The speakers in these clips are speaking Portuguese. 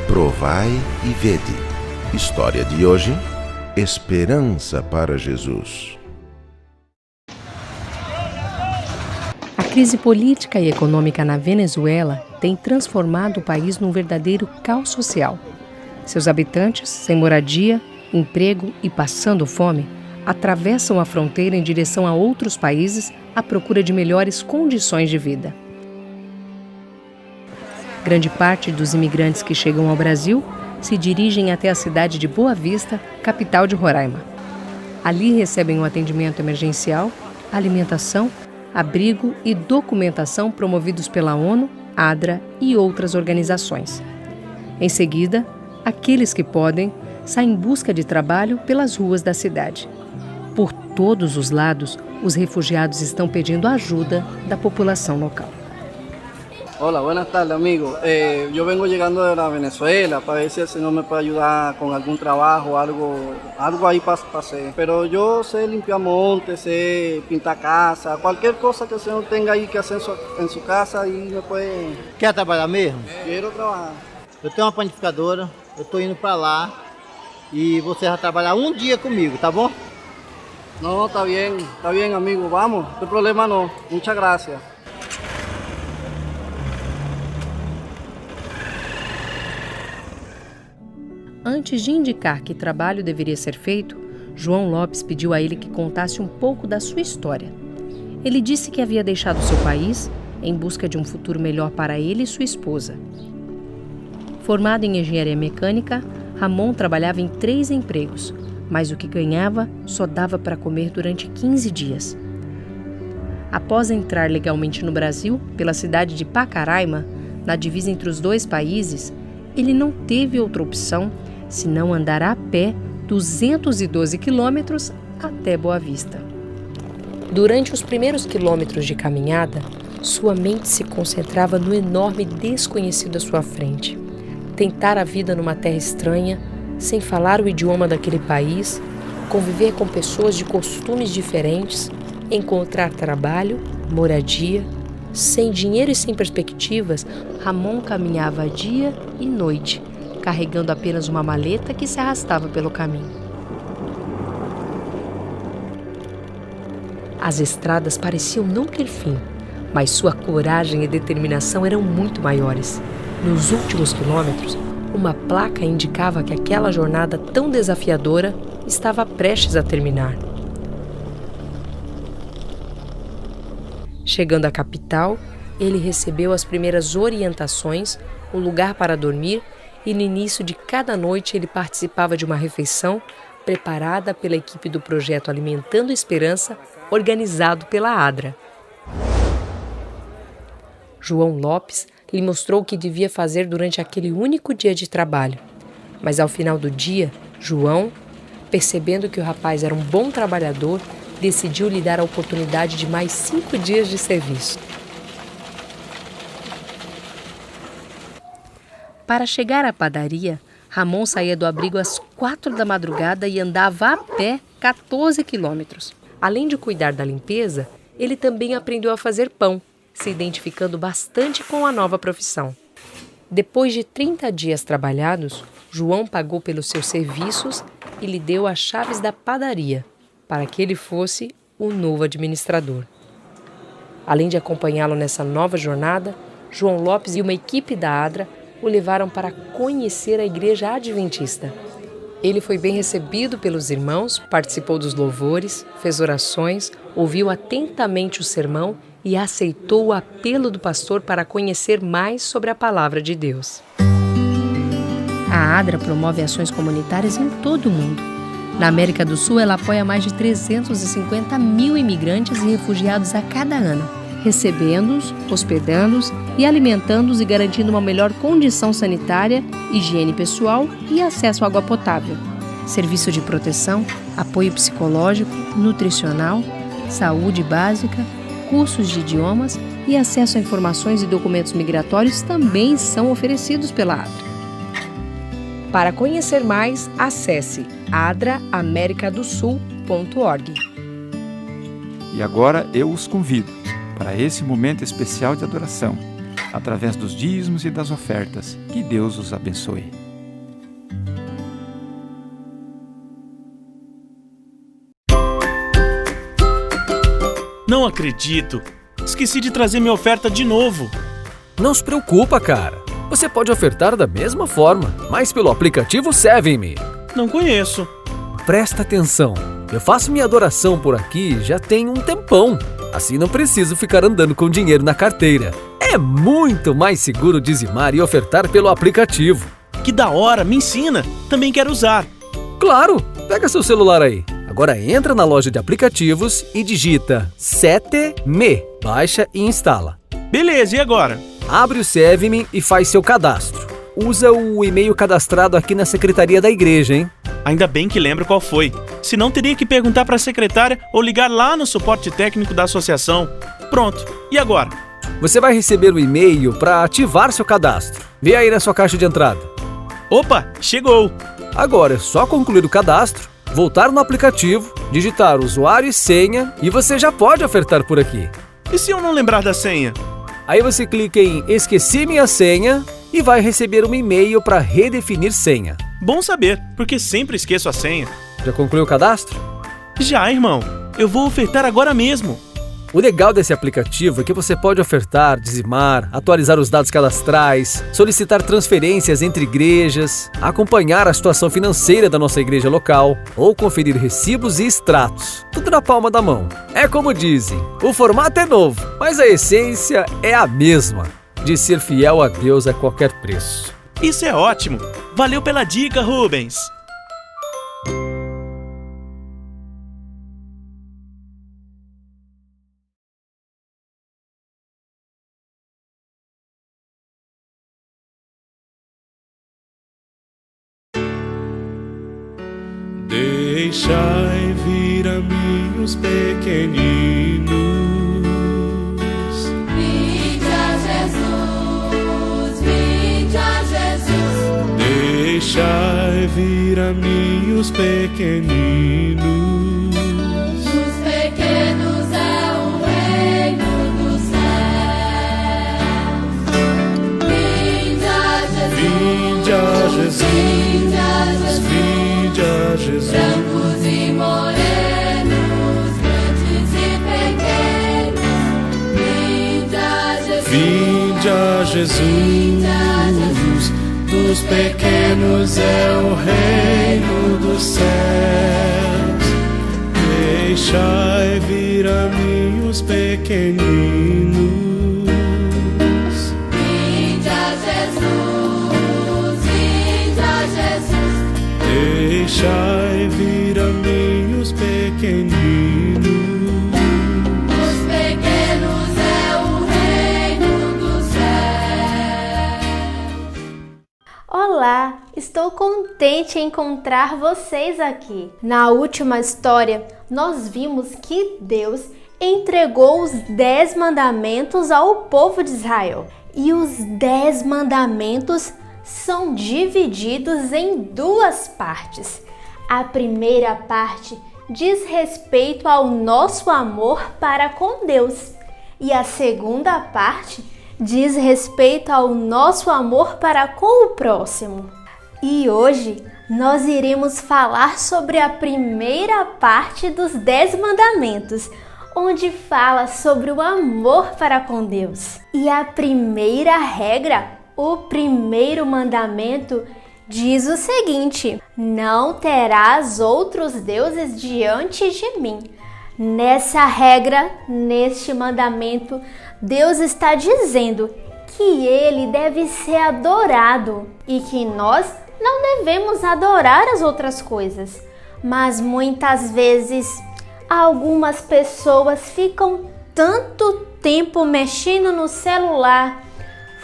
Provai e vede. História de hoje: esperança para Jesus. A crise política e econômica na Venezuela tem transformado o país num verdadeiro caos social. Seus habitantes, sem moradia, emprego e passando fome, atravessam a fronteira em direção a outros países à procura de melhores condições de vida. Grande parte dos imigrantes que chegam ao Brasil se dirigem até a cidade de Boa Vista, capital de Roraima. Ali recebem um atendimento emergencial, alimentação, abrigo e documentação promovidos pela ONU, ADRA e outras organizações. Em seguida, aqueles que podem saem em busca de trabalho pelas ruas da cidade. Por todos os lados, os refugiados estão pedindo ajuda da população local. Hola, buenas tardes, amigo. Yo vengo llegando de la Venezuela para ver si el señor me puede ayudar con algún trabajo, algo ahí para hacer. Pero yo sé limpiar montes, sé pintar casa, cualquier cosa que el señor tenga ahí que hacer en su casa y me puede... Quer trabalhar mesmo? Quiero trabajar. Eu tenho uma panificadora, eu tô indo pra lá e você vai trabalhar um dia comigo, tá bom? No, está bien, amigo, vamos, no hay problema no. Muchas gracias. Antes de indicar que trabalho deveria ser feito, João Lopes pediu a ele que contasse um pouco da sua história. Ele disse que havia deixado seu país em busca de um futuro melhor para ele e sua esposa. Formado em engenharia mecânica, Ramon trabalhava em 3 empregos, mas o que ganhava só dava para comer durante 15 dias. Após entrar legalmente no Brasil, pela cidade de Pacaraima, na divisa entre os 2 países, ele não teve outra opção senão andar a pé 212 quilômetros até Boa Vista. Durante os primeiros quilômetros de caminhada, sua mente se concentrava no enorme desconhecido à sua frente. Tentar a vida numa terra estranha, sem falar o idioma daquele país, conviver com pessoas de costumes diferentes, encontrar trabalho, moradia. Sem dinheiro e sem perspectivas, Ramon caminhava dia e noite, carregando apenas uma maleta que se arrastava pelo caminho. As estradas pareciam não ter fim, mas sua coragem e determinação eram muito maiores. Nos últimos quilômetros, uma placa indicava que aquela jornada tão desafiadora estava prestes a terminar. Chegando à capital, ele recebeu as primeiras orientações, um lugar para dormir e no início de cada noite ele participava de uma refeição preparada pela equipe do projeto Alimentando Esperança, organizado pela ADRA. João Lopes lhe mostrou o que devia fazer durante aquele único dia de trabalho. Mas ao final do dia, João, percebendo que o rapaz era um bom trabalhador, decidiu lhe dar a oportunidade de mais 5 dias de serviço. Para chegar à padaria, Ramon saía do abrigo às 4 da madrugada e andava a pé 14 quilômetros. Além de cuidar da limpeza, ele também aprendeu a fazer pão, se identificando bastante com a nova profissão. Depois de 30 dias trabalhados, João pagou pelos seus serviços e lhe deu as chaves da padaria, para que ele fosse o novo administrador. Além de acompanhá-lo nessa nova jornada, João Lopes e uma equipe da ADRA o levaram para conhecer a Igreja Adventista. Ele foi bem recebido pelos irmãos, participou dos louvores, fez orações, ouviu atentamente o sermão e aceitou o apelo do pastor para conhecer mais sobre a palavra de Deus. A ADRA promove ações comunitárias em todo o mundo. Na América do Sul, ela apoia mais de 350 mil imigrantes e refugiados a cada ano, recebendo-os, hospedando-os e alimentando-os e garantindo uma melhor condição sanitária, higiene pessoal e acesso à água potável, serviço de proteção, apoio psicológico, nutricional, saúde básica, cursos de idiomas e acesso a informações e documentos migratórios também são oferecidos pela ADRA. Para conhecer mais, acesse adraamericadosul.org. E agora eu os convido para esse momento especial de adoração, através dos dízimos e das ofertas. Que Deus os abençoe. Não acredito! Esqueci de trazer minha oferta de novo. Não se preocupa, cara. Você pode ofertar da mesma forma, mas pelo aplicativo Seven-me. Não conheço. Presta atenção. Eu faço minha adoração por aqui já tem um tempão. Assim não preciso ficar andando com dinheiro na carteira. É muito mais seguro dizimar e ofertar pelo aplicativo. Que da hora! Me ensina! Também quero usar. Claro! Pega seu celular aí. Agora entra na loja de aplicativos e digita Sete-me. Baixa e instala. Beleza, e agora? Abre o Seven-me e faz seu cadastro. Usa o e-mail cadastrado aqui na secretaria da igreja, hein? Ainda bem que lembro qual foi. Senão teria que perguntar para a secretária ou ligar lá no suporte técnico da associação. Pronto. E agora? Você vai receber o e-mail para ativar seu cadastro. Vê aí na sua caixa de entrada. Opa, chegou! Agora é só concluir o cadastro, voltar no aplicativo, digitar usuário e senha e você já pode ofertar por aqui. E se eu não lembrar da senha? Aí você clica em Esqueci minha senha e vai receber um e-mail para redefinir senha. Bom saber, porque sempre esqueço a senha. Já concluiu o cadastro? Já, irmão. Eu vou ofertar agora mesmo. O legal desse aplicativo é que você pode ofertar, dizimar, atualizar os dados cadastrais, solicitar transferências entre igrejas, acompanhar a situação financeira da nossa igreja local ou conferir recibos e extratos. Tudo na palma da mão. É como dizem, o formato é novo, mas a essência é a mesma, de ser fiel a Deus a qualquer preço. Isso é ótimo! Valeu pela dica, Rubens! Deixai vir a mim os pequeninos. Vinde a Jesus, vinde a Jesus. Deixai vir a mim os pequeninos. Os pequenos é o reino dos céus. Vinde a Jesus, Vinde a Jesus, vinde a Jesus. vinde a Jesus. Brancos e morenos, grandes e pequenos. Vinde a Jesus, Vinde a Jesus, dos pequenos é o reino dos céus. Deixai vir a mim os pequeninos. vinde a Jesus, vinde a Jesus. Deixai vir a mim os pequeninos. Os pequenos é o reino dos céus. Olá, estou contente em encontrar vocês aqui. Na última história, nós vimos que Deus entregou os 10 mandamentos ao povo de Israel. E os 10 mandamentos são divididos em duas partes. A primeira parte diz respeito ao nosso amor para com Deus. E a segunda parte diz respeito ao nosso amor para com o próximo. E hoje nós iremos falar sobre a primeira parte dos 10 mandamentos, onde fala sobre o amor para com Deus. E a primeira regra, o primeiro mandamento, diz o seguinte: não terás outros deuses diante de mim. Nessa regra, neste mandamento, Deus está dizendo que Ele deve ser adorado e que nós não devemos adorar as outras coisas. Mas muitas vezes, algumas pessoas ficam tanto tempo mexendo no celular,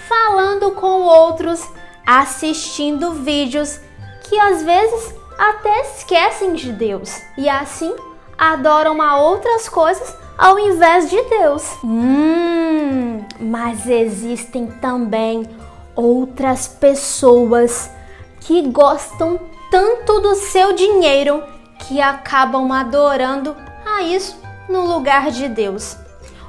falando com outros, assistindo vídeos, que às vezes até esquecem de Deus e assim adoram a outras coisas ao invés de Deus. Mas existem também outras pessoas que gostam tanto do seu dinheiro que acabam adorando a isso no lugar de Deus.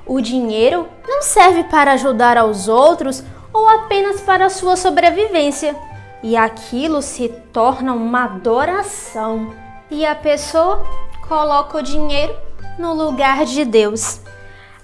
O dinheiro não serve para ajudar aos outros ou apenas para a sua sobrevivência. E aquilo se torna uma adoração. E a pessoa coloca o dinheiro no lugar de Deus.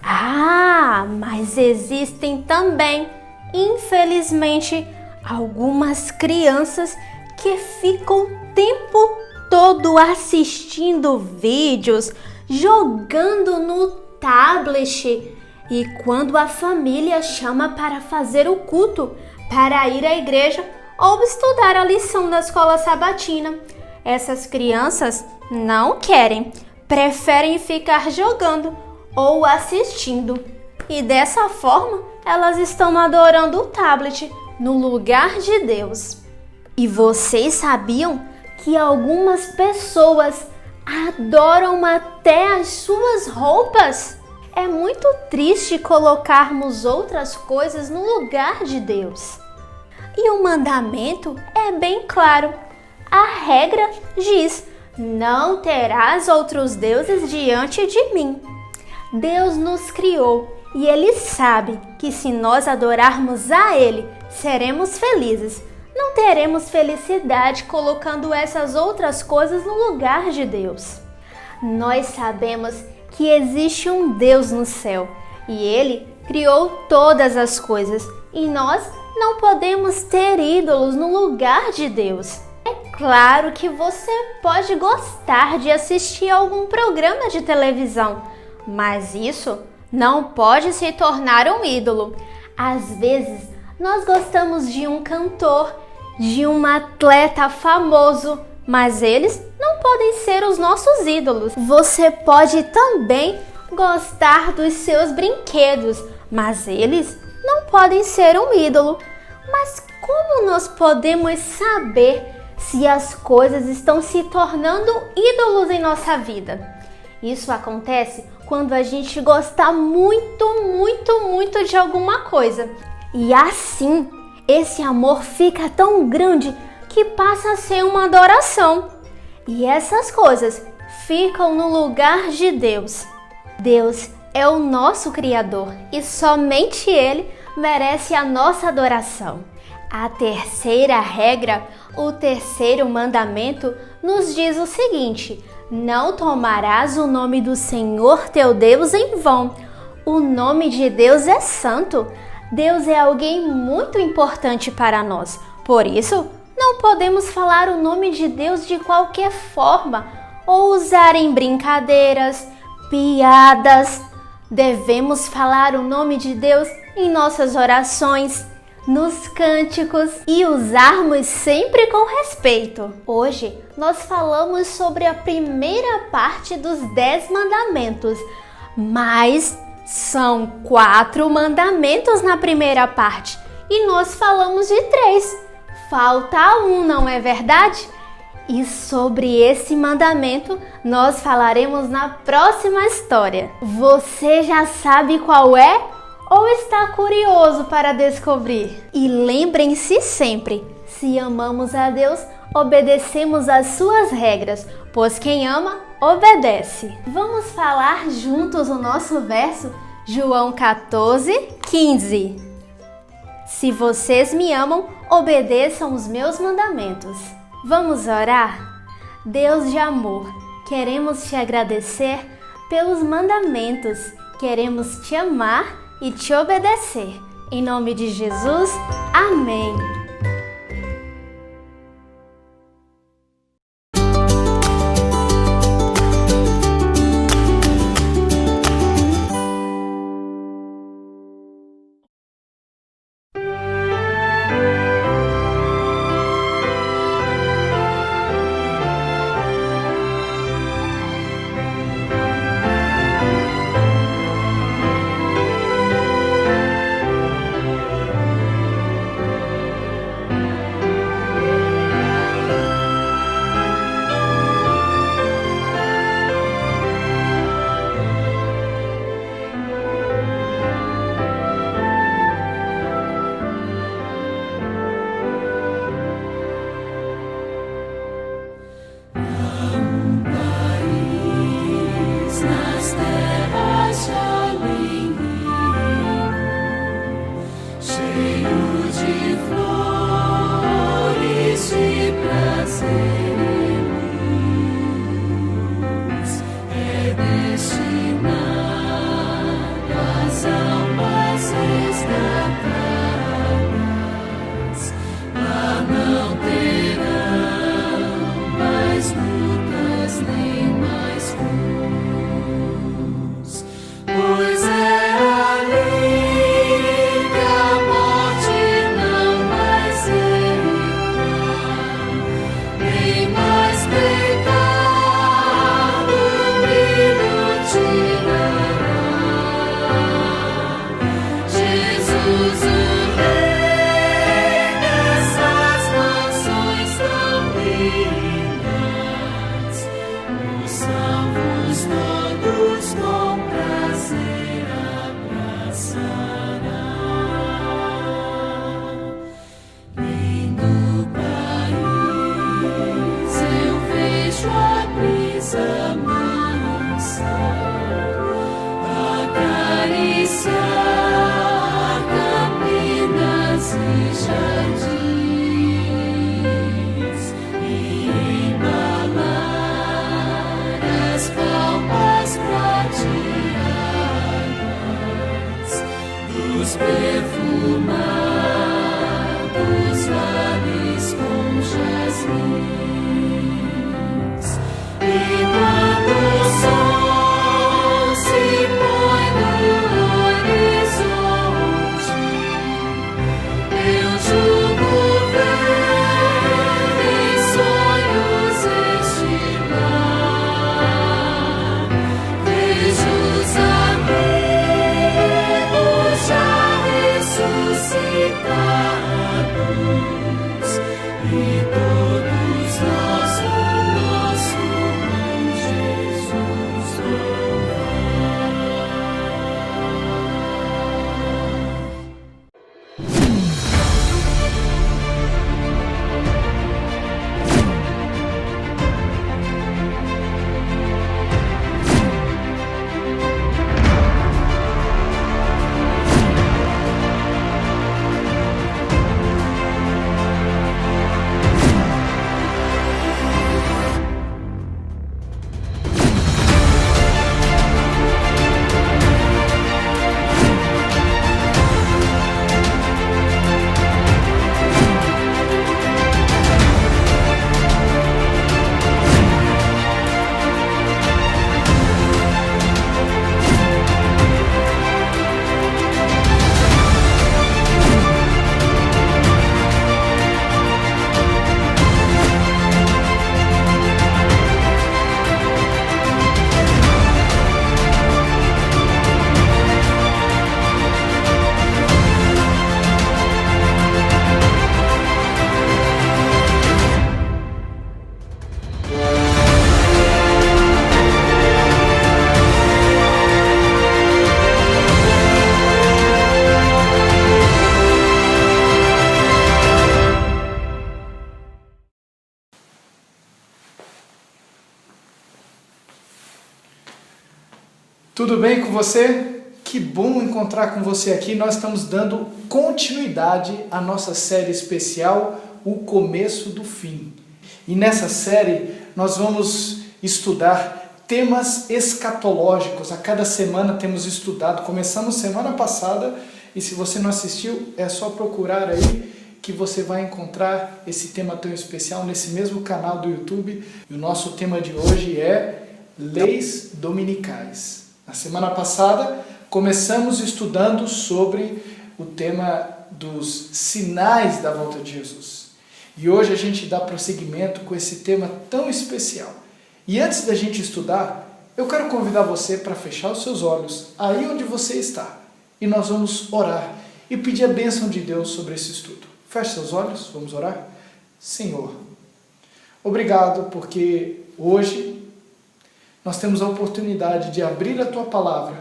Ah, mas existem também, infelizmente, algumas crianças que ficam o tempo todo assistindo vídeos, jogando no tablet. E quando a família chama para fazer o culto, para ir à igreja ou estudar a lição da escola sabatina, essas crianças não querem, preferem ficar jogando ou assistindo. E dessa forma, elas estão adorando o tablet no lugar de Deus. E vocês sabiam que algumas pessoas adoram até as suas roupas? É muito triste colocarmos outras coisas no lugar de Deus. E o mandamento é bem claro. A regra diz: não terás outros deuses diante de mim. Deus nos criou e Ele sabe que se nós adorarmos a Ele, seremos felizes. Não teremos felicidade colocando essas outras coisas no lugar de Deus. Nós sabemos que existe um Deus no céu e Ele criou todas as coisas e nós não podemos ter ídolos no lugar de Deus. É claro que você pode gostar de assistir a algum programa de televisão, mas isso não pode se tornar um ídolo. Às vezes, nós gostamos de um cantor, de um atleta famoso, mas eles não podem ser os nossos ídolos. Você pode também gostar dos seus brinquedos, mas eles não podem ser um ídolo. Mas como nós podemos saber se as coisas estão se tornando ídolos em nossa vida? Isso acontece quando a gente gosta muito de alguma coisa. E assim, esse amor fica tão grande que passa a ser uma adoração. E essas coisas ficam no lugar de Deus. Deus é o nosso Criador e somente Ele merece a nossa adoração. A terceira regra, o terceiro mandamento, nos diz o seguinte: não tomarás o nome do Senhor teu Deus em vão. O nome de Deus é santo. Deus é alguém muito importante para nós. Por isso, não podemos falar o nome de Deus de qualquer forma ou usar em brincadeiras, piadas. Devemos falar o nome de Deus em nossas orações, nos cânticos e usarmos sempre com respeito. Hoje nós falamos sobre a primeira parte dos 10 mandamentos, mas são 4 mandamentos na primeira parte e nós falamos de 3. Falta um, não é verdade? E sobre esse mandamento nós falaremos na próxima história. Você já sabe qual é? Ou está curioso para descobrir? E lembrem-se sempre, se amamos a Deus, obedecemos às suas regras, pois quem ama, obedece. Vamos falar juntos o nosso verso, João 14:15. Se vocês me amam, obedeçam os meus mandamentos. Vamos orar? Deus de amor, queremos te agradecer pelos mandamentos, queremos te amar e te obedecer. Em nome de Jesus, amém. Tudo bem com você? Que bom encontrar com você aqui. Nós estamos dando continuidade à nossa série especial, O Começo do Fim. E nessa série nós vamos estudar temas escatológicos. A cada semana temos estudado. Começamos semana passada e se você não assistiu, é só procurar aí que você vai encontrar esse tema tão especial nesse mesmo canal do YouTube. E o nosso tema de hoje é Leis Dominicais. Na semana passada, começamos estudando sobre o tema dos sinais da volta de Jesus. E hoje a gente dá prosseguimento com esse tema tão especial. E antes da gente estudar, eu quero convidar você para fechar os seus olhos aí onde você está. E nós vamos orar e pedir a bênção de Deus sobre esse estudo. Feche seus olhos, vamos orar? Senhor, obrigado porque hoje nós temos a oportunidade de abrir a Tua Palavra.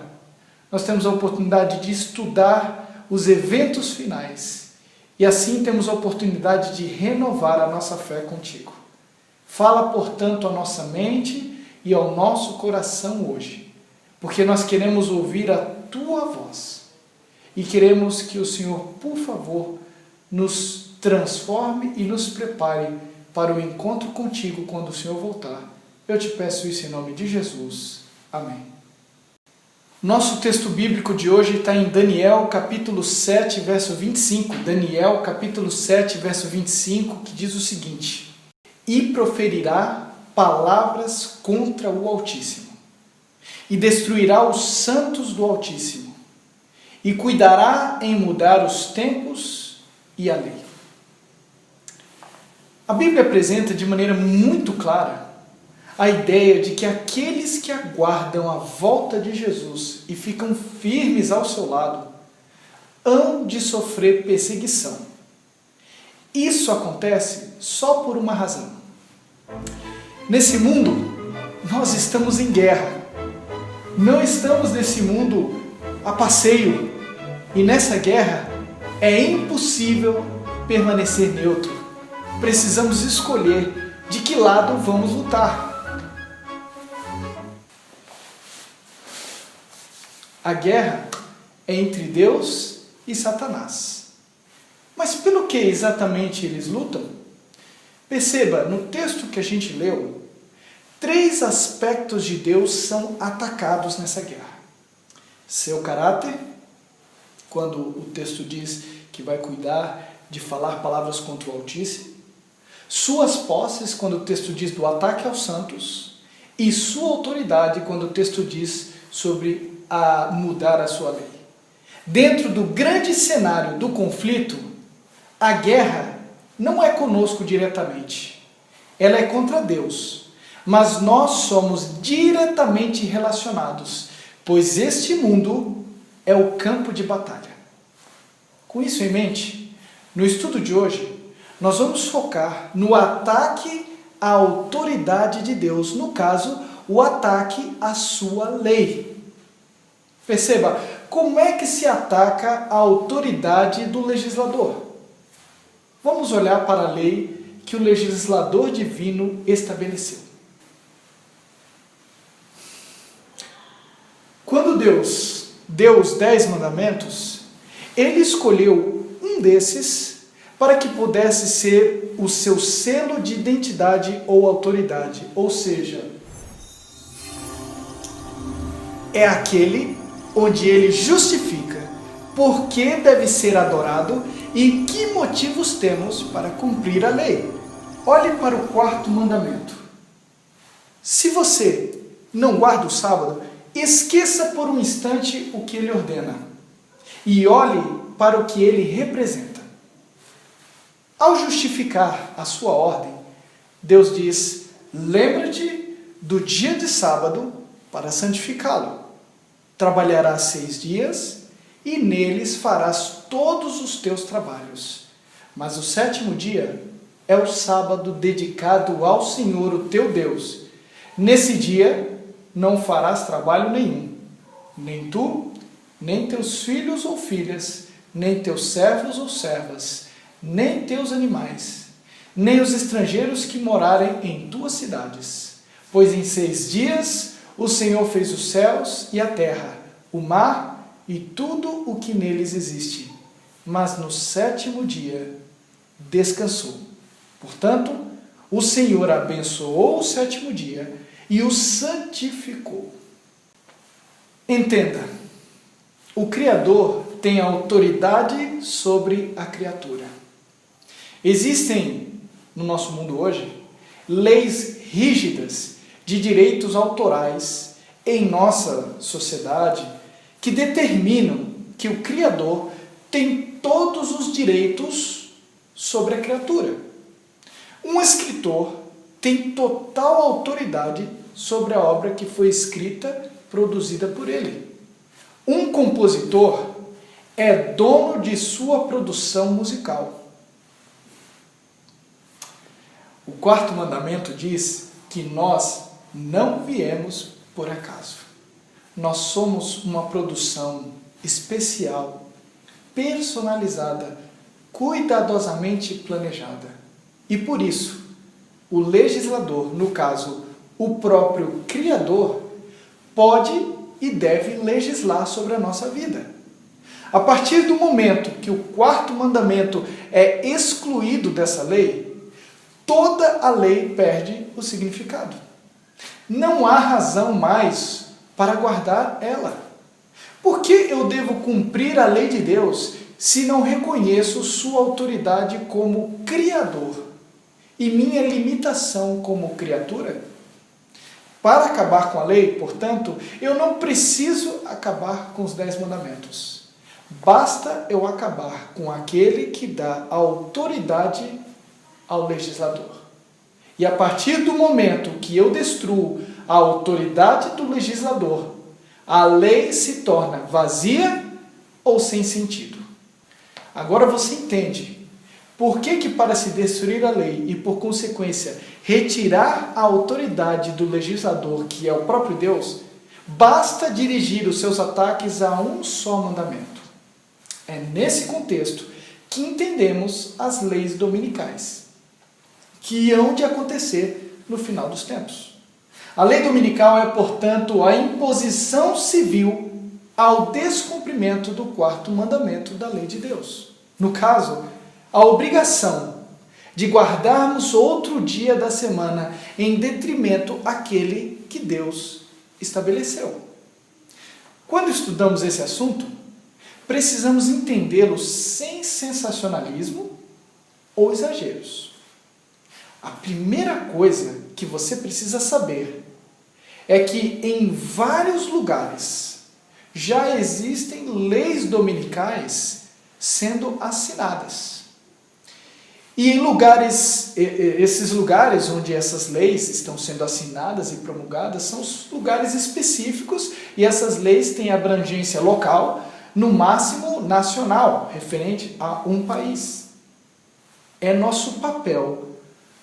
Nós temos a oportunidade de estudar os eventos finais. E assim temos a oportunidade de renovar a nossa fé contigo. Fala, portanto, à nossa mente e ao nosso coração hoje. Porque nós queremos ouvir a Tua voz. E queremos que o Senhor, por favor, nos transforme e nos prepare para o encontro contigo quando o Senhor voltar. Eu te peço isso em nome de Jesus. Amém. Nosso texto bíblico de hoje está em Daniel capítulo 7, verso 25. Daniel capítulo 7, verso 25, que diz o seguinte: E proferirá palavras contra o Altíssimo, e destruirá os santos do Altíssimo, e cuidará em mudar os tempos e a lei. A Bíblia apresenta de maneira muito clara a ideia de que aqueles que aguardam a volta de Jesus e ficam firmes ao seu lado hão de sofrer perseguição. Isso acontece só por uma razão. Nesse mundo, nós estamos em guerra. Não estamos nesse mundo a passeio. E nessa guerra é impossível permanecer neutro. Precisamos escolher de que lado vamos lutar. A guerra é entre Deus e Satanás. Mas pelo que exatamente eles lutam? Perceba, no texto que a gente leu, 3 aspectos de Deus são atacados nessa guerra. Seu caráter, quando o texto diz que vai cuidar de falar palavras contra o Altíssimo. Suas posses, quando o texto diz do ataque aos santos. E sua autoridade, quando o texto diz sobre a mudar a sua lei. Dentro do grande cenário do conflito, a guerra não é conosco diretamente. Ela é contra Deus. Mas nós somos diretamente relacionados, pois este mundo é o campo de batalha. Com isso em mente, no estudo de hoje, nós vamos focar no ataque à autoridade de Deus, no caso, o ataque à sua lei. Perceba, como é que se ataca a autoridade do legislador? Vamos olhar para a lei que o legislador divino estabeleceu. Quando Deus deu os 10 mandamentos, ele escolheu um desses para que pudesse ser o seu selo de identidade ou autoridade. Ou seja, é aquele onde ele justifica por que deve ser adorado e que motivos temos para cumprir a lei. Olhe para o 4º mandamento. Se você não guarda o sábado, esqueça por um instante o que ele ordena e olhe para o que ele representa. Ao justificar a sua ordem, Deus diz: lembra-te do dia de sábado para santificá-lo. Trabalharás 6 dias e neles farás todos os teus trabalhos. Mas o 7º dia é o sábado dedicado ao Senhor, o teu Deus. Nesse dia não farás trabalho nenhum, nem tu, nem teus filhos ou filhas, nem teus servos ou servas, nem teus animais, nem os estrangeiros que morarem em tuas cidades. Pois em 6 dias o Senhor fez os céus e a terra, o mar e tudo o que neles existe. Mas no 7º dia descansou. Portanto, o Senhor abençoou o 7º dia e o santificou. Entenda, o Criador tem autoridade sobre a criatura. Existem, no nosso mundo hoje, leis rígidas de direitos autorais em nossa sociedade que determinam que o Criador tem todos os direitos sobre a criatura. Um escritor tem total autoridade sobre a obra que foi escrita, produzida por ele. Um compositor é dono de sua produção musical. O 4º mandamento diz que nós não viemos por acaso. Nós somos uma produção especial, personalizada, cuidadosamente planejada. E por isso, o legislador, no caso, o próprio Criador, pode e deve legislar sobre a nossa vida. A partir do momento que o 4º mandamento é excluído dessa lei, toda a lei perde o significado. Não há razão mais para guardar ela. Por que eu devo cumprir a lei de Deus se não reconheço sua autoridade como Criador e minha limitação como criatura? Para acabar com a lei, portanto, eu não preciso acabar com os 10 mandamentos. Basta eu acabar com aquele que dá autoridade ao legislador. E a partir do momento que eu destruo a autoridade do legislador, a lei se torna vazia ou sem sentido. Agora você entende por que para se destruir a lei e, por consequência, retirar a autoridade do legislador, que é o próprio Deus, basta dirigir os seus ataques a um só mandamento. É nesse contexto que entendemos as leis dominicais, que hão de acontecer no final dos tempos. A lei dominical é, portanto, a imposição civil ao descumprimento do 4º mandamento da lei de Deus. No caso, a obrigação de guardarmos outro dia da semana em detrimento àquele que Deus estabeleceu. Quando estudamos esse assunto, precisamos entendê-lo sem sensacionalismo ou exageros. A primeira coisa que você precisa saber é que em vários lugares já existem leis dominicais sendo assinadas. E em esses lugares onde essas leis estão sendo assinadas e promulgadas são os lugares específicos, e essas leis têm abrangência local, no máximo nacional, referente a um país. É nosso papel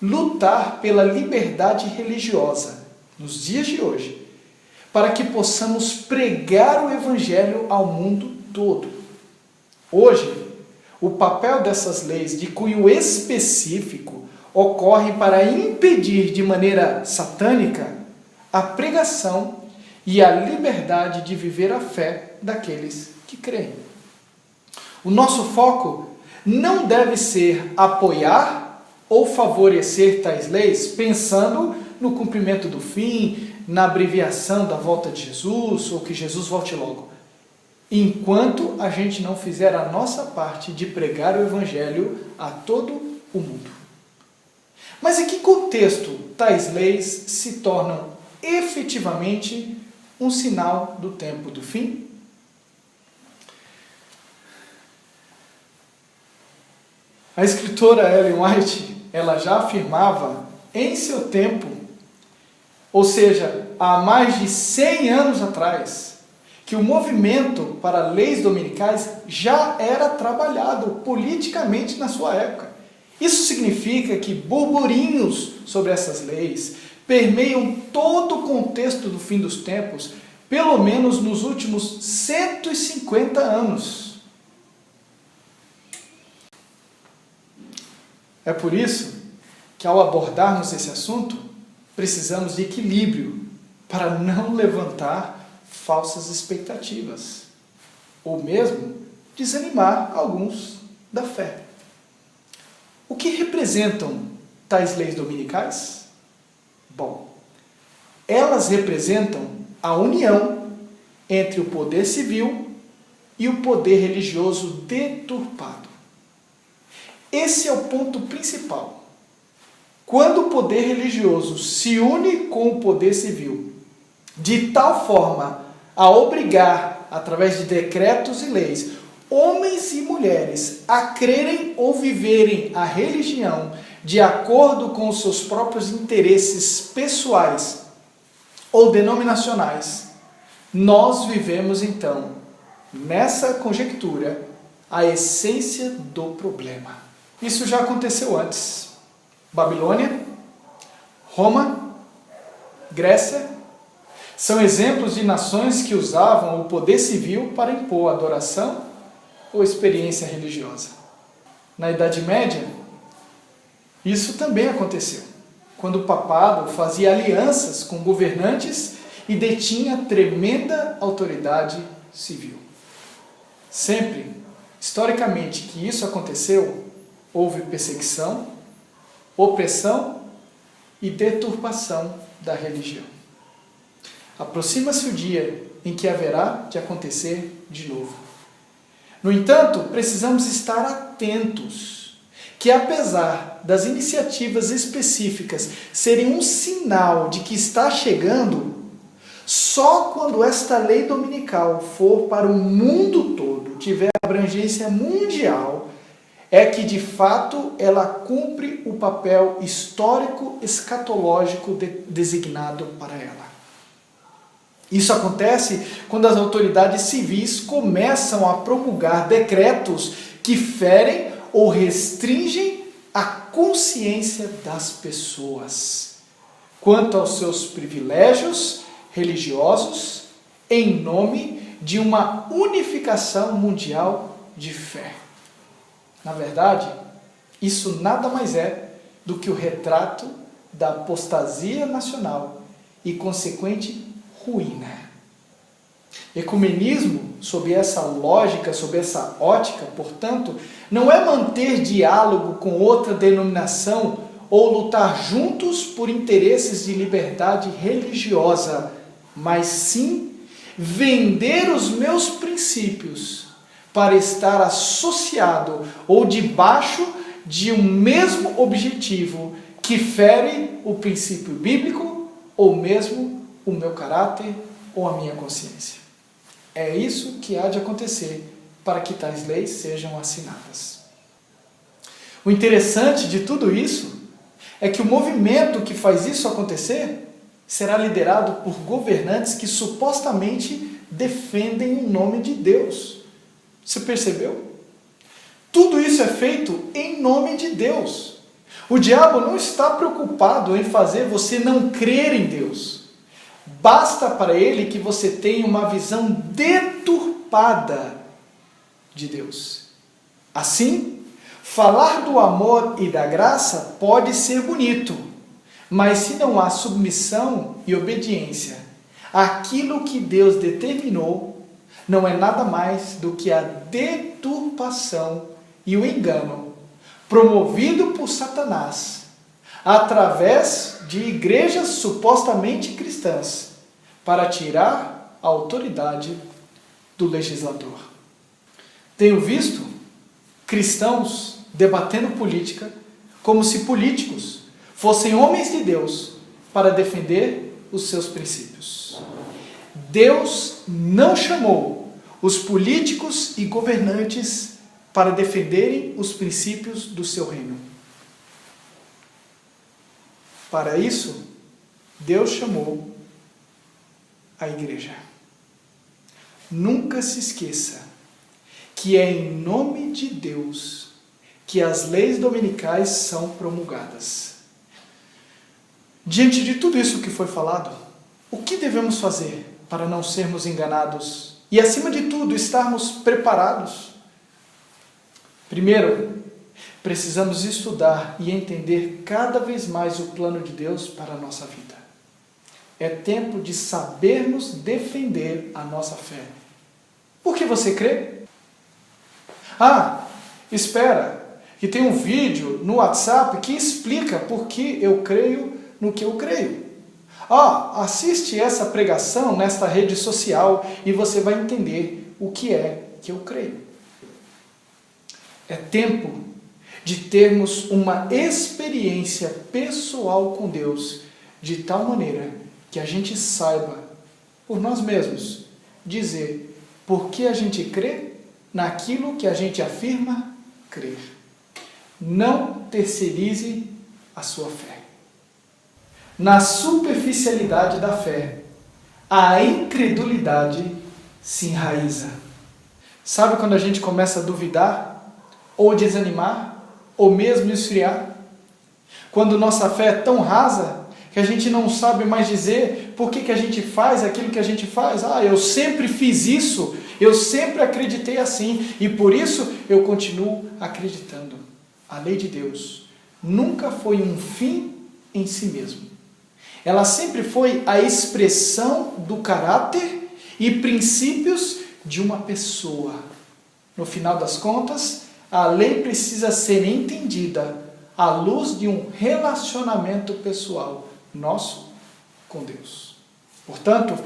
lutar pela liberdade religiosa nos dias de hoje, para que possamos pregar o Evangelho ao mundo todo. Hoje, o papel dessas leis de cunho específico ocorre para impedir de maneira satânica a pregação e a liberdade de viver a fé daqueles que creem. O nosso foco não deve ser apoiar ou favorecer tais leis pensando no cumprimento do fim, na abreviação da volta de Jesus ou que Jesus volte logo, enquanto a gente não fizer a nossa parte de pregar o Evangelho a todo o mundo. Mas em que contexto tais leis se tornam efetivamente um sinal do tempo do fim? A escritora Ellen White, ela já afirmava em seu tempo, ou seja, há mais de 100 anos atrás, que o movimento para leis dominicais já era trabalhado politicamente na sua época. Isso significa que burburinhos sobre essas leis permeiam todo o contexto do fim dos tempos, pelo menos nos últimos 150 anos. É por isso que, ao abordarmos esse assunto, precisamos de equilíbrio para não levantar falsas expectativas, ou mesmo desanimar alguns da fé. O que representam tais leis dominicais? Bom, elas representam a união entre o poder civil e o poder religioso deturpado. Esse é o ponto principal. Quando o poder religioso se une com o poder civil, de tal forma a obrigar, através de decretos e leis, homens e mulheres a crerem ou viverem a religião de acordo com os seus próprios interesses pessoais ou denominacionais, nós vivemos então, nessa conjectura, a essência do problema. Isso já aconteceu antes. Babilônia, Roma, Grécia, são exemplos de nações que usavam o poder civil para impor adoração ou experiência religiosa. Na Idade Média, isso também aconteceu, quando o papado fazia alianças com governantes e detinha tremenda autoridade civil. Sempre, historicamente, que isso aconteceu, houve perseguição, opressão e deturpação da religião. Aproxima-se o dia em que haverá de acontecer de novo. No entanto, precisamos estar atentos que, apesar das iniciativas específicas serem um sinal de que está chegando, só quando esta lei dominical for para o mundo todo, tiver abrangência mundial, é que de fato ela cumpre o papel histórico escatológico designado para ela. Isso acontece quando as autoridades civis começam a promulgar decretos que ferem ou restringem a consciência das pessoas quanto aos seus privilégios religiosos em nome de uma unificação mundial de fé. Na verdade, isso nada mais é do que o retrato da apostasia nacional e consequente ruína. Ecumenismo, sob essa lógica, sob essa ótica, portanto, não é manter diálogo com outra denominação ou lutar juntos por interesses de liberdade religiosa, mas sim vender os meus princípios para estar associado ou debaixo de um mesmo objetivo que fere o princípio bíblico ou mesmo o meu caráter ou a minha consciência. É isso que há de acontecer para que tais leis sejam assinadas. O interessante de tudo isso é que o movimento que faz isso acontecer será liderado por governantes que supostamente defendem o nome de Deus. Você percebeu? Tudo isso é feito em nome de Deus. O diabo não está preocupado em fazer você não crer em Deus. Basta para ele que você tenha uma visão deturpada de Deus. Assim, falar do amor e da graça pode ser bonito, mas se não há submissão e obediência àquilo que Deus determinou, não é nada mais do que a deturpação e o engano promovido por Satanás através de igrejas supostamente cristãs para tirar a autoridade do legislador. Tenho visto cristãos debatendo política como se políticos fossem homens de Deus para defender os seus princípios. Deus não chamou os políticos e governantes para defenderem os princípios do seu reino. Para isso, Deus chamou a igreja. Nunca se esqueça que é em nome de Deus que as leis dominicais são promulgadas. Diante de tudo isso que foi falado, o que devemos fazer para não sermos enganados e, acima de tudo, estarmos preparados? Primeiro, precisamos estudar e entender cada vez mais o plano de Deus para a nossa vida. É tempo de sabermos defender a nossa fé. Por que você crê? Espera, que tem um vídeo no WhatsApp que explica por que eu creio no que eu creio. Assiste essa pregação nesta rede social e você vai entender o que é que eu creio. É tempo de termos uma experiência pessoal com Deus, de tal maneira que a gente saiba, por nós mesmos, dizer por que a gente crê naquilo que a gente afirma crer. Não terceirize a sua fé. Na superficialidade da fé, a incredulidade se enraiza. Sabe quando a gente começa a duvidar, ou desanimar, ou mesmo esfriar? Quando nossa fé é tão rasa que a gente não sabe mais dizer por que a gente faz aquilo que a gente faz. Eu sempre fiz isso, eu sempre acreditei assim, e por isso eu continuo acreditando. A lei de Deus nunca foi um fim em si mesmo. Ela sempre foi a expressão do caráter e princípios de uma pessoa. No final das contas, a lei precisa ser entendida à luz de um relacionamento pessoal nosso com Deus. Portanto,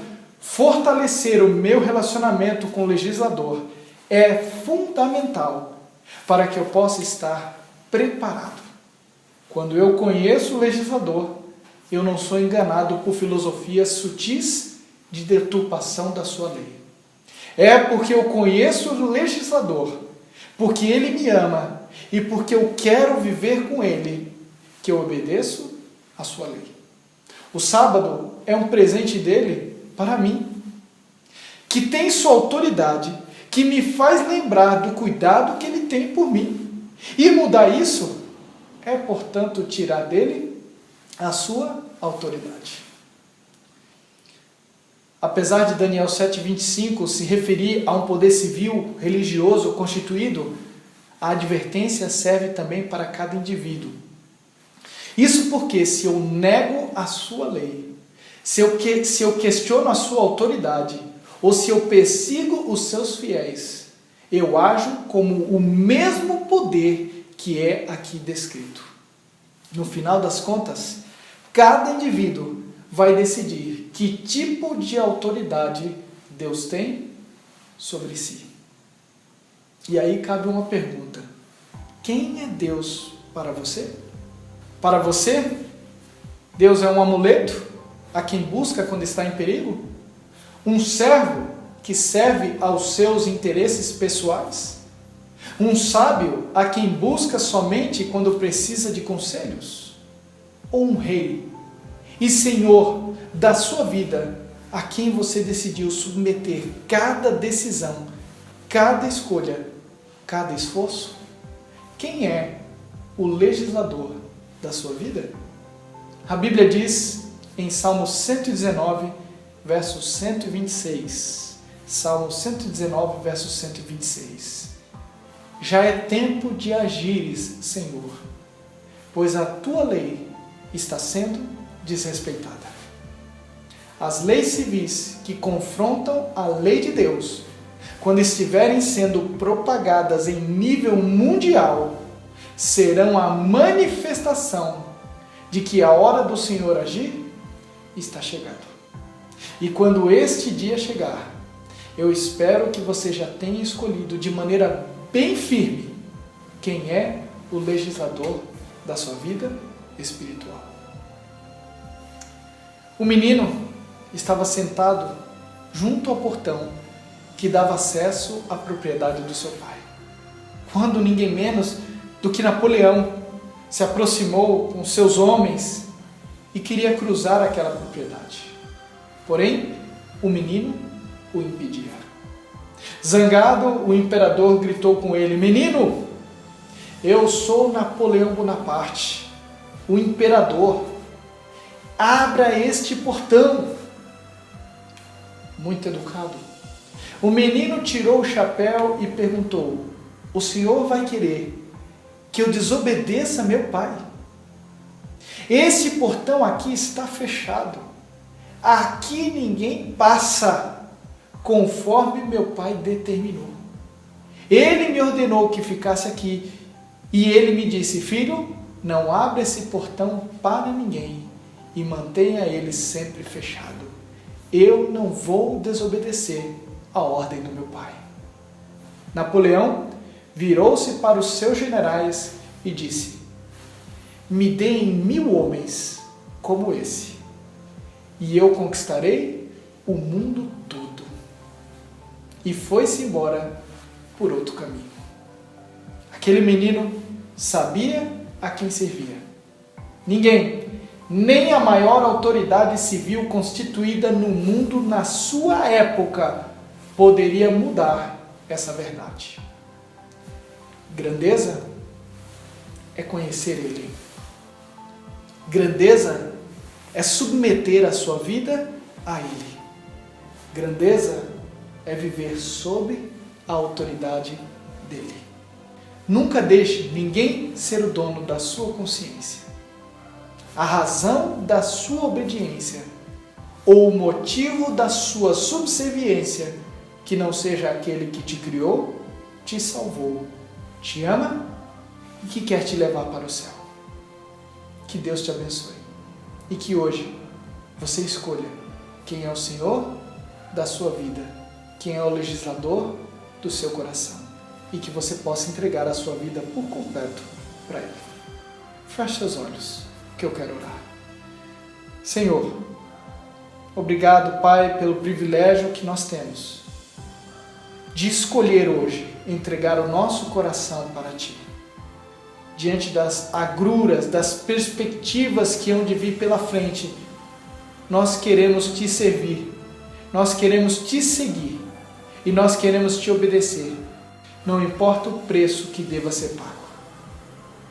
Fortalecer o meu relacionamento com o legislador é fundamental para que eu possa estar preparado. Quando eu conheço o legislador, eu não sou enganado por filosofias sutis de deturpação da sua lei. É porque eu conheço o legislador, porque ele me ama e porque eu quero viver com ele, que eu obedeço a sua lei. O sábado é um presente dele para mim, que tem sua autoridade, que me faz lembrar do cuidado que ele tem por mim. E mudar isso é, portanto, tirar dele a sua autoridade. Apesar de Daniel 7,25 se referir a um poder civil, religioso constituído, a advertência serve também para cada indivíduo. Isso porque se eu nego a sua lei, se eu questiono a sua autoridade, ou se eu persigo os seus fiéis, eu ajo como o mesmo poder que é aqui descrito. No final das contas, cada indivíduo vai decidir que tipo de autoridade Deus tem sobre si. E aí cabe uma pergunta: quem é Deus para você? Para você, Deus é um amuleto a quem busca quando está em perigo? Um servo que serve aos seus interesses pessoais? Um sábio a quem busca somente quando precisa de conselhos? Ou um rei e senhor da sua vida a quem você decidiu submeter cada decisão, cada escolha, cada esforço? Quem é o legislador da sua vida? A Bíblia diz em Salmo 119, verso 126. Salmo 119, verso 126. Já é tempo de agires, Senhor, pois a tua lei está sendo desrespeitada. As leis civis que confrontam a lei de Deus, quando estiverem sendo propagadas em nível mundial, serão a manifestação de que a hora do Senhor agir está chegando. E quando este dia chegar, eu espero que você já tenha escolhido de maneira bem firme quem é o legislador da sua vida espiritual. O menino estava sentado junto ao portão que dava acesso à propriedade do seu pai, quando ninguém menos do que Napoleão se aproximou com seus homens e queria cruzar aquela propriedade. Porém, o menino o impedia. Zangado, o imperador gritou com ele: menino, eu sou Napoleão Bonaparte, o imperador. Abra este portão. Muito educado, o menino tirou o chapéu e perguntou: o senhor vai querer que eu desobedeça meu pai? Esse portão aqui está fechado. Aqui ninguém passa, conforme meu pai determinou. Ele me ordenou que ficasse aqui e ele me disse: filho, não abra esse portão para ninguém e mantenha ele sempre fechado. Eu não vou desobedecer a ordem do meu pai. Napoleão virou-se para os seus generais e disse: me deem 1000 homens como esse, e eu conquistarei o mundo todo. E foi-se embora por outro caminho. Aquele menino sabia a quem servia. Ninguém, nem a maior autoridade civil constituída no mundo na sua época, poderia mudar essa verdade. Grandeza é conhecer Ele. Grandeza é submeter a sua vida a Ele. Grandeza é viver sob a autoridade dEle. Nunca deixe ninguém ser o dono da sua consciência. A razão da sua obediência ou o motivo da sua subserviência que não seja aquele que te criou, te salvou, te ama e que quer te levar para o céu. Que Deus te abençoe e que hoje você escolha quem é o Senhor da sua vida, quem é o legislador do seu coração, e que você possa entregar a sua vida por completo para Ele. Feche seus olhos, que eu quero orar. Senhor, obrigado, Pai, pelo privilégio que nós temos de escolher hoje entregar o nosso coração para Ti. Diante das agruras, das perspectivas que hão de vir pela frente, nós queremos Te servir, nós queremos Te seguir e nós queremos Te obedecer, não importa o preço que deva ser pago.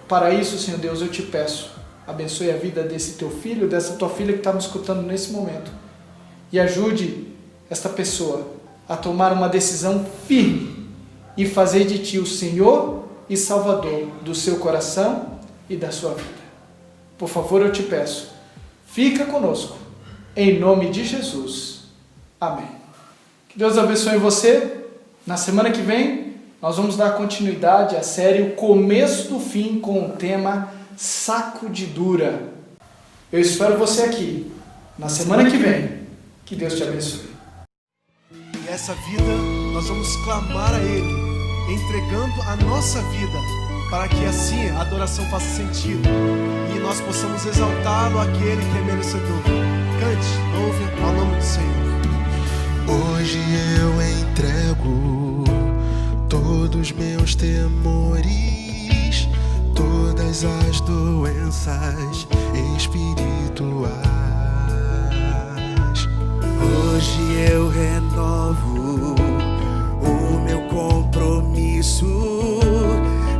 Para isso, Senhor Deus, eu Te peço, abençoe a vida desse Teu filho, dessa Tua filha que está me escutando nesse momento, e ajude esta pessoa a tomar uma decisão firme e fazer de Ti o Senhor e Salvador do seu coração e da sua vida. Por favor, eu Te peço, fica conosco, em nome de Jesus. Amém. Que Deus abençoe você. Na semana que vem, nós vamos dar continuidade à série O Começo do Fim, com o tema Sacudidura. Eu espero você aqui, na semana que vem. Que Deus te abençoe. E essa vida, nós vamos clamar a Ele, entregando a nossa vida, para que assim a adoração faça sentido e nós possamos exaltá-lo, aquele que é merecedor. Cante, louve ao nome do Senhor. Hoje eu entrego todos meus temores, todas as doenças espirituais. Hoje eu renovo o meu compromisso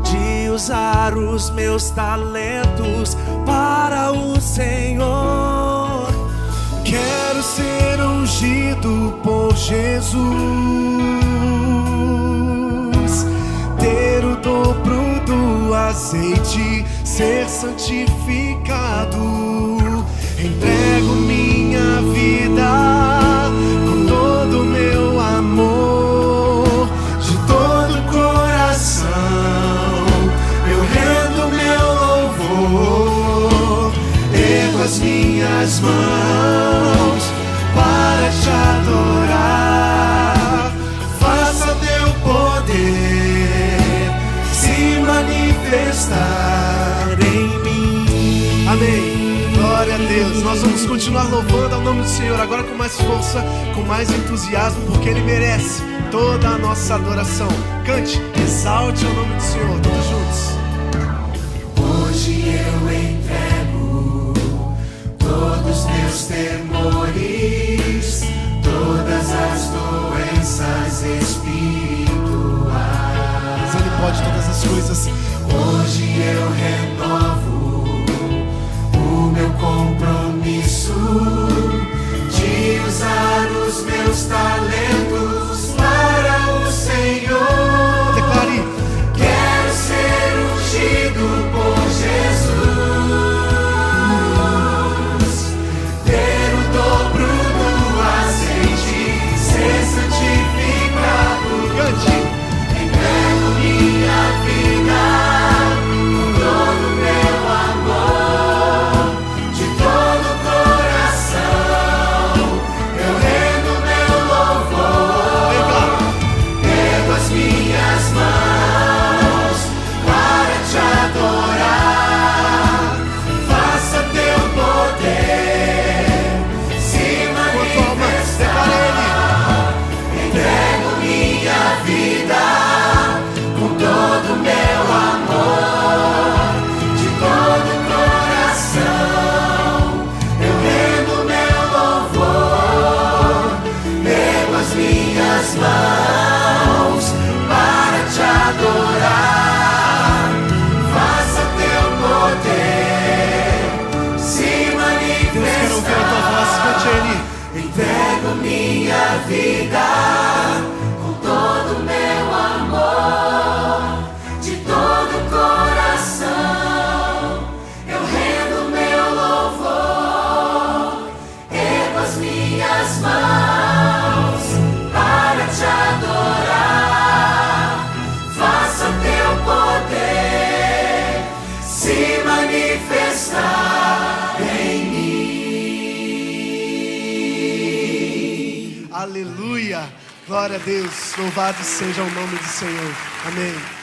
de usar os meus talentos para o Senhor. Quero ser ungido por Jesus, ter o dobro do azeite, ser santificado. Entrego minha vida com todo o meu amor, de todo o coração. Eu rendo meu louvor, ergo as minhas mãos para te adorar. Faça teu poder se manifestar em mim. Amém. Glória a Deus. Nós vamos continuar louvando ao nome do Senhor, agora com mais força, com mais entusiasmo, porque Ele merece toda a nossa adoração. Cante, exalte o nome do Senhor, todos juntos. Hoje eu entrego todos os meus temores, todas as doenças espirituais. Ele pode todas as coisas. Hoje eu renovo o meu compromisso de usar os meus talentos para o Senhor. Declare: quero ser ungido por Jesus, ter o dobro do azeite, ser santificado. Cante. Entrego minha vida com todo o meu amor, de todo o coração. Eu rendo meu louvor, Aleluia. Glória a Deus. Louvado seja o nome do Senhor. Amém.